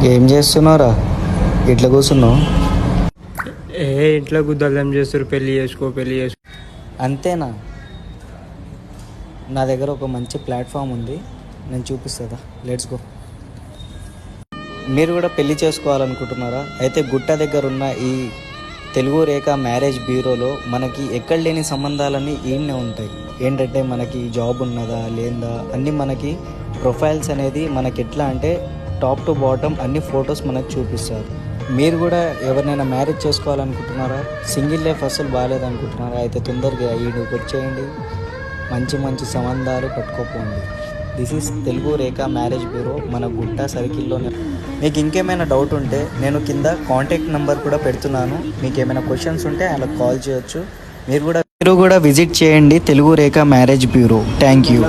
ఏం చేస్తున్నావురా? ఇట్లా కూర్చున్నావు? ఇంట్లో గుద్దలం చేస్తారు, పెళ్లి చేసుకో పెళ్లి చేసుకో. అంతేనా? నా దగ్గర ఒక మంచి ప్లాట్ఫామ్ ఉంది, నేను చూపిస్తుందా, లెట్స్ గో. మీరు కూడా పెళ్లి చేసుకోవాలనుకుంటున్నారా? అయితే గుట్ట దగ్గర ఉన్న ఈ తెలుగు రేఖ మ్యారేజ్ బ్యూరోలో మనకి ఎక్కడ లేని సంబంధాలన్నీ ఈయనే ఉంటాయి. ఏంటంటే మనకి జాబ్ ఉన్నదా లేదా అన్నీ మనకి ప్రొఫైల్స్ అనేది మనకి ఎట్లా అంటే టాప్ టు బాటమ్ అన్ని ఫొటోస్ మనకు చూపిస్తారు. మీరు కూడా ఎవరినైనా మ్యారేజ్ చేసుకోవాలనుకుంటున్నారా? సింగిల్ లైఫ్ అసలు బాగాలేదనుకుంటున్నారా? అయితే తొందరగా ఈడుకు వచ్చేయండి, మంచి మంచి సంబంధాలు పట్టుకోపోండి. This is Telugu Rekha marriage bureau, మన గుట్ట సర్కిల్లోనే. మీకు ఇంకేమైనా డౌట్ ఉంటే నేను కింద కాంటాక్ట్ నెంబర్ కూడా పెడుతున్నాను. మీకు ఏమైనా క్వశ్చన్స్ ఉంటే అలా కాల్ చేయొచ్చు. మీరు కూడా విజిట్ చేయండి Telugu Rekha marriage bureau. Thank you.